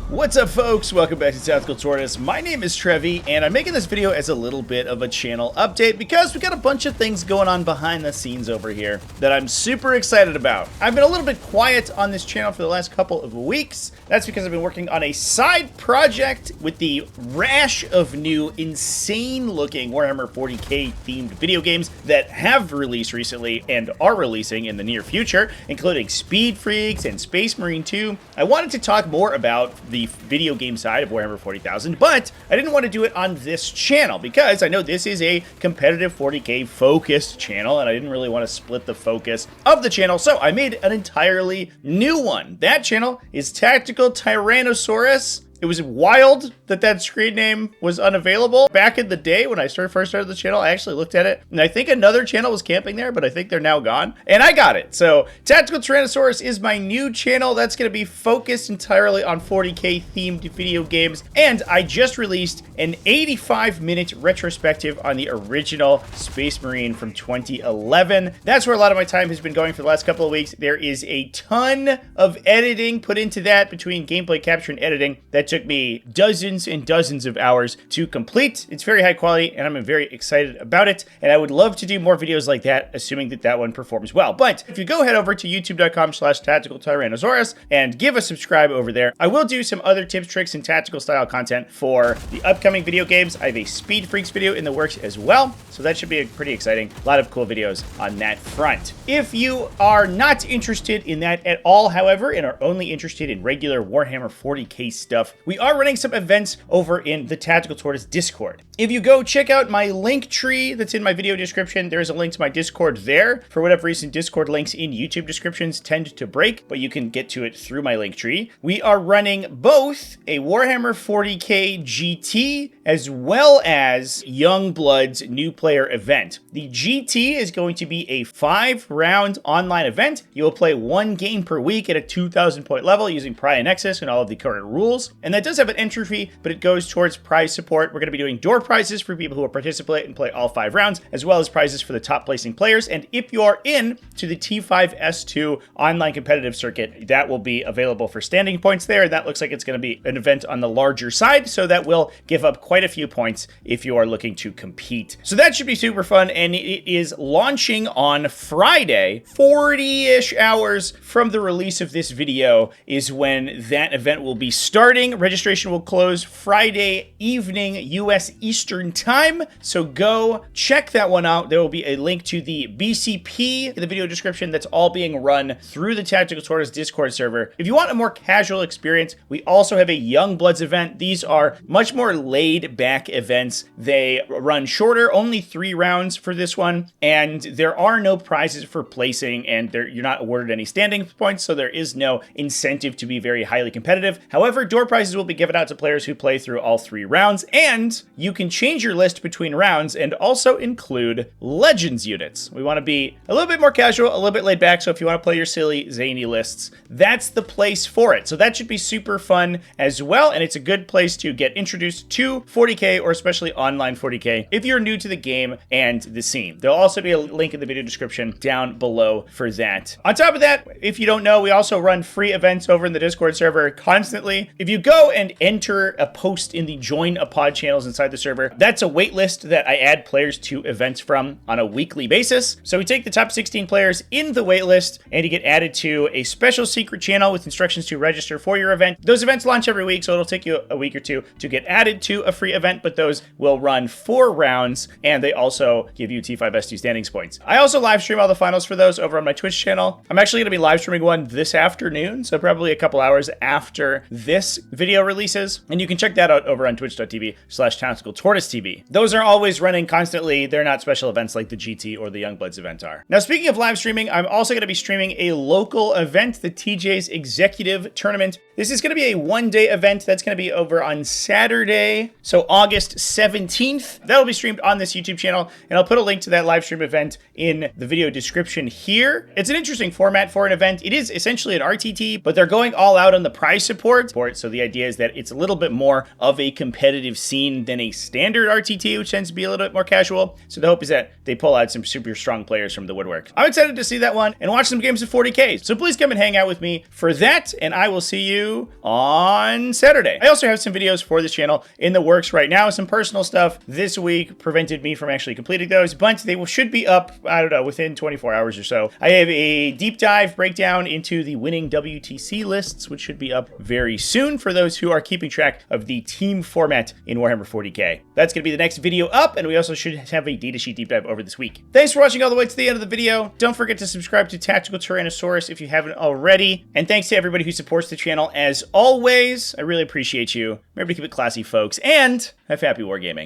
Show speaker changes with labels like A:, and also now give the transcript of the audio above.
A: What's up, folks? Welcome back to Tactical Tortoise. My name is Trevi, and I'm making this video as a little bit of a channel update because we got a bunch of things going on behind the scenes over here that I'm super excited about. I've been a little bit quiet on this channel for the last couple of weeks. That's because I've been working on a side project with the rash of new, insane-looking Warhammer 40k themed video games that have released recently and are releasing in the near future, including Speed Freaks and Space Marine 2. I wanted to talk more about the video game side of Warhammer 40,000, but I didn't want to do it on this channel because I know this is a competitive 40k focused channel and I didn't really want to split the focus of the channel, so I made an entirely new one. That channel is TacticalTortoise. It was wild that that screen name was unavailable. Back in the day when I first started the channel, I actually looked at it, and I think another channel was camping there, but I think they're now gone. And I got it. So Tactical Tyrannosaurus is my new channel. That's going to be focused entirely on 40k themed video games. And I just released an 85-minute retrospective on the original Space Marine from 2011. That's where a lot of my time has been going for the last couple of weeks. There is a ton of editing put into that between gameplay capture and editing that took me dozens and dozens of hours to complete. It's very high quality and I'm very excited about it. And I would love to do more videos like that, assuming that that one performs well. But if you go head over to youtube.com/TacticalTortoise and give a subscribe over there, I will do some other tips, tricks, and tactical style content for the upcoming video games. I have a Speed Freaks video in the works as well. So that should be pretty exciting. A lot of cool videos on that front. If you are not interested in that at all, however, and are only interested in regular Warhammer 40k stuff, we are running some events over in the Tactical Tortoise Discord. If you go check out my link tree that's in my video description, there is a link to my Discord there. For whatever reason, Discord links in YouTube descriptions tend to break, but you can get to it through my link tree. We are running both a Warhammer 40k GT as well as Youngblood's new player event. The GT is going to be a 5-round online event. You will play one game per week at a 2,000 point level using Pry and Nexus and all of the current rules. And that does have an entry fee, but it goes towards prize support. We're going to be doing door prizes for people who will participate and play all 5 rounds, as well as prizes for the top placing players. And if you are in to the T5S2 online competitive circuit, that will be available for standing points there. That looks like it's going to be an event on the larger side, so that will give up quite a few points if you are looking to compete. So that should be super fun, and it is launching on Friday. 40-ish hours from the release of this video is when that event will be starting. Registration will close Friday evening US Eastern Time, so go check that one out. There will be a link to the BCP in the video description. That's all being run through the Tactical Tortoise Discord server. If you want a more casual experience, we also have a Youngbloods event. These are much more laid back events. They run shorter, only 3 rounds for this one, and there are no prizes for placing, and you're not awarded any standing points, so there is no incentive to be very highly competitive. However, door prizes will be given out to players who play through all 3 rounds, and you can change your list between rounds and also include Legends units. We want to be a little bit more casual, a little bit laid back, so if you want to play your silly, zany lists, that's the place for it. So that should be super fun as well, and it's a good place to get introduced to 40k, or especially online 40k, if you're new to the game and the scene. There'll also be a link in the video description down below for that. On top of that, if you don't know, we also run free events over in the Discord server constantly. If you go and enter a post in the Join a Pod channels inside the server, that's a wait list that I add players to events from on a weekly basis. So we take the top 16 players in the wait list, and you get added to a special secret channel with instructions to register for your event. Those events launch every week, so it'll take you a week or two to get added to a free event, but those will run 4 rounds, and they also give you T5S2 standings points. I also live stream all the finals for those over on my Twitch channel. I'm actually going to be live streaming one this afternoon, so probably a couple hours after this video releases, and you can check that out over on twitch.tv/TacticalTortoiseTV. Those are always running constantly. They're not special events like the GT or the Youngbloods event are. Now, speaking of live streaming, I'm also going to be streaming a local event, the TJ's Executive Tournament. This is going to be a one-day event that's going to be over on Saturday, so August 17th. That'll be streamed on this YouTube channel, and I'll put a link to that live stream event in the video description here. It's an interesting format for an event. It is essentially an RTT, but they're going all out on the prize support. So the idea idea is that it's a little bit more of a competitive scene than a standard RTT, which tends to be a little bit more casual. So the hope is that they pull out some super strong players from the woodwork. I'm excited to see that one and watch some games of 40K. So please come and hang out with me for that, and I will see you on Saturday. I also have some videos for this channel in the works right now. Some personal stuff this week prevented me from actually completing those, but they should be up, I don't know, within 24 hours or so. I have a deep dive breakdown into the winning WTC lists, which should be up very soon for those who are keeping track of the team format in Warhammer 40K. That's going to be the next video up, and we also should have a datasheet deep dive over this week. Thanks for watching all the way to the end of the video. Don't forget to subscribe to Tactical Tyrannosaurus if you haven't already. And thanks to everybody who supports the channel as always. I really appreciate you. Remember to keep it classy, folks, and have happy wargaming.